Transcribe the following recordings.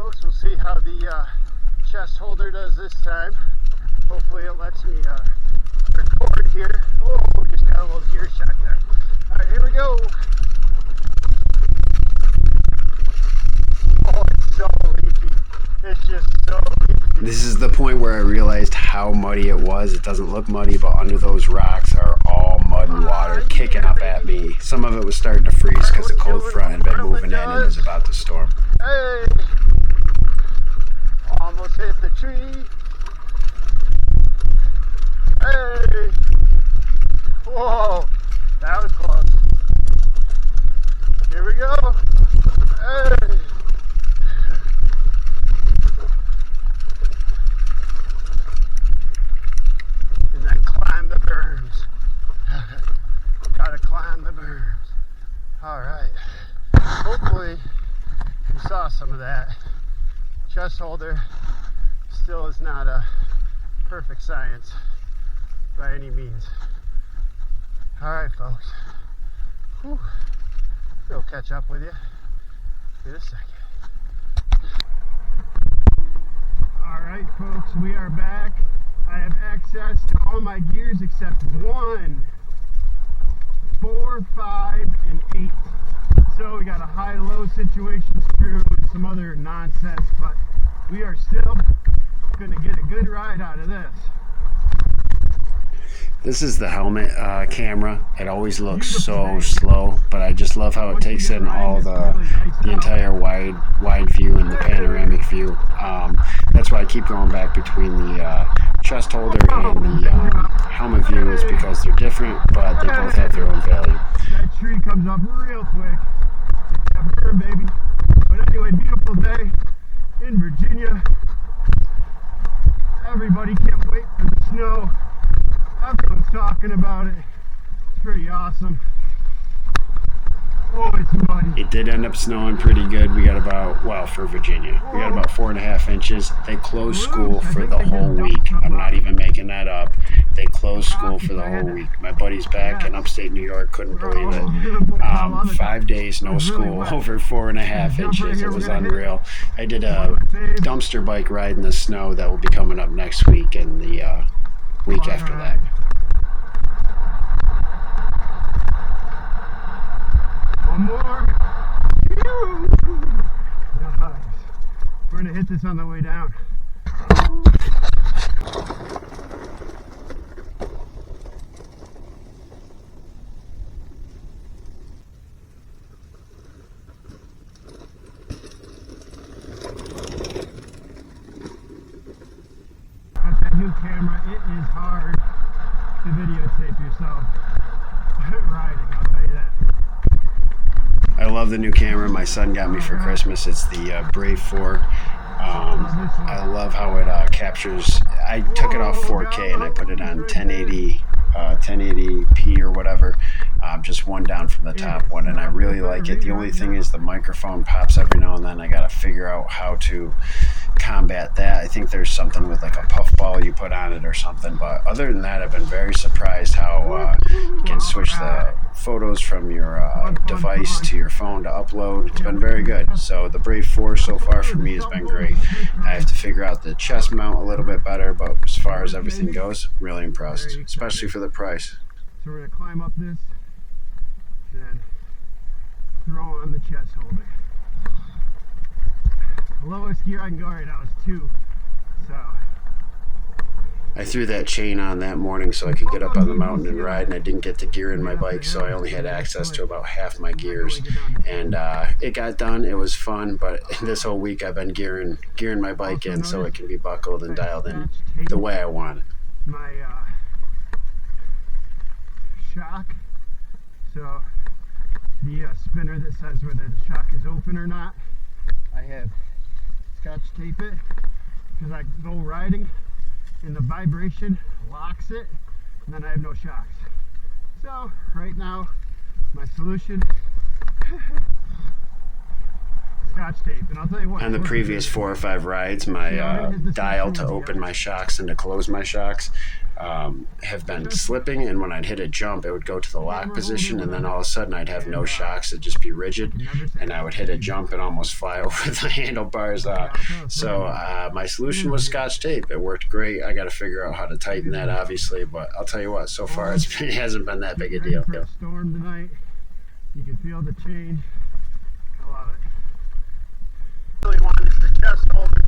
folks, we'll see how the chest holder does this time. Hopefully it lets me record here. Oh, just got a little gear shock there. Alright, here we go. Oh, it's so leafy. It's just so leafy. This is the point where I realized how muddy it was. It doesn't look muddy, but under those rocks are all mud and water kicking up at me. Some of it was starting to freeze because the cold front had been moving in and it was about to storm. Hey! Almost hit the tree. Hey! Whoa! That was close. Here we go. Hey! And then climb the berms. Gotta climb the berms. Alright. Hopefully you saw some of that. Chest holder still is not a perfect science by any means. Alright folks, whew. We'll catch up with you in a second. Alright folks, we are back. I have access to all my gears except 1, 4, 5, and 8. So we got a high-low situation screw and some other nonsense, but we are still going to get a good ride out of this. This is the helmet camera. It always looks so slow, but I just love how it takes in all the entire wide view and the panoramic view. That's why I keep going back between the chest holder and the helmet view, is because they're different, but they both have their own value. That tree comes up real quick. It's that berm, baby. But anyway, beautiful day in Virginia. Everybody can't wait for the snow. Everyone's talking about it. It's pretty awesome. Oh, it's muddy. It did end up snowing pretty good. We got about, well, for Virginia, we got about 4.5 inches. They closed school for the whole week. I'm not even making that up. They closed school for the whole week. My buddy's back in upstate New York, couldn't believe it. 5 days, no school, over 4.5 inches. It was unreal. I did a dumpster bike ride in the snow that will be coming up next week and the week after that. One more. Nice. We're going to hit this on the way down. Got that new camera. It is hard to videotape yourself riding, I'll tell you that. I love the new camera my son got me for Christmas. It's the Brave 4. I love how it captures. I took it off 4K and I put it on 1080p or whatever, just one down from the top one, and I really like it. The only thing is the microphone pops every now and then. I gotta figure out how to combat that. I think there's something with like a puffball you put on it or something, but other than that, I've been very surprised how you can switch the photos from your device to your phone to upload. It's been very good. So the Brave 4 so far for me has been great. I have to figure out the chest mount a little bit better, but as far as everything goes, really impressed, especially for the price. So we're going to climb up this and throw on the chest holder. The lowest gear I can go right now is 2. So I threw that chain on that morning so I could get up on the mountain and ride, and I didn't get the gear in my bike, so I only had access to about half my gears. And it got done. It was fun, but this whole week I've been gearing my bike in so it can be buckled and dialed in the way I want it. My shock, so the spinner that says whether the shock is open or not, I have Scotch tape it because I go riding and the vibration locks it, and then I have no shocks. So right now my solution Scotch tape, and I'll tell you what. On the previous 4 or 5 rides, my dial to open my shocks and to close my shocks have been slipping, and when I'd hit a jump, it would go to the lock position, and then all of a sudden I'd have no shocks. It'd just be rigid, and I would hit a jump and almost fly over the handlebars. So my solution was Scotch tape. It worked great. I got to figure out how to tighten that, obviously, but I'll tell you what, so far it hasn't been that big a deal. For a storm tonight, you can feel the change. I love it. Really wanted the chest open,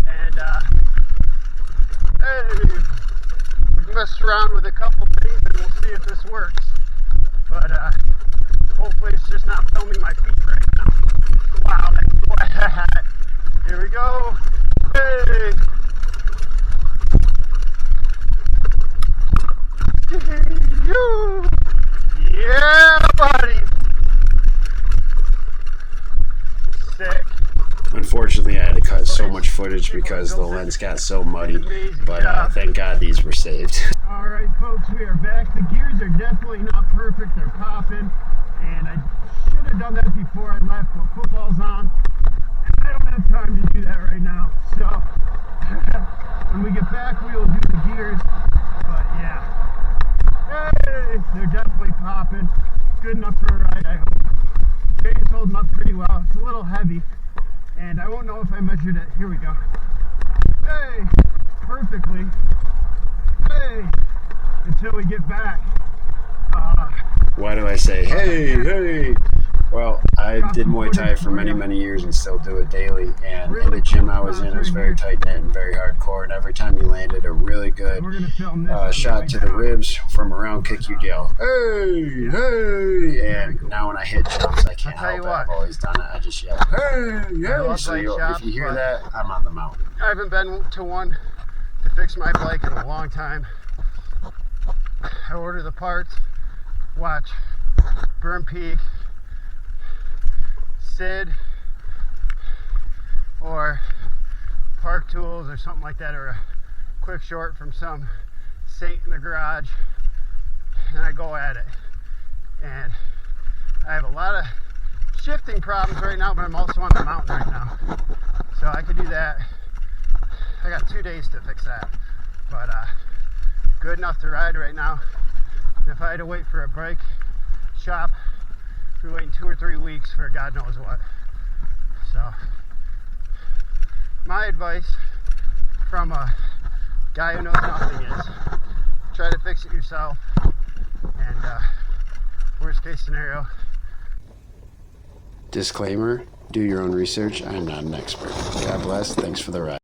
and hey, we've messed around with a couple things, and we'll see if this works. But hopefully it's just not filming my feet right now. Wow, that's wet. Here we go. Hey. Yeah, buddy. Sick. Unfortunately, I had to cut so much footage because the lens got so muddy, but thank God these were saved. All right, folks, we are back. The gears are definitely not perfect. They're popping, and I should have done that before I left, but football's on, and I don't have time to do that right now. So when we get back, we will do the gears, but yeah. Hey, they're definitely popping. Good enough for a ride, I hope. Chain's holding up pretty well. It's a little heavy, and I won't know if I measured it. Here we go. Hey, perfectly. Hey, until we get back. Why do I say, hey? Well, I did Muay Thai for many, many years and still do it daily. And in the gym I was in, it was very tight-knit and very hardcore. And every time you landed a really good shot to the ribs from a round kick, you'd yell, hey! And now when I hit jumps, I can't help it. I've always done it. I just yell, hey! So if you hear that, I'm on the mountain. I haven't been to one to fix my bike in a long time. I order the parts, watch Burn Peak, Sid, or Park Tools or something like that, or a quick short from some saint in the garage, and I go at it. And I have a lot of shifting problems right now, but I'm also on the mountain right now, so I could do that. I got 2 days to fix that, but good enough to ride right now. And if I had to wait for a bike shop, we're waiting 2 or 3 weeks for God knows what. So my advice from a guy who knows nothing is try to fix it yourself, and worst case scenario. Disclaimer, do your own research. I'm not an expert. God bless. Thanks for the ride.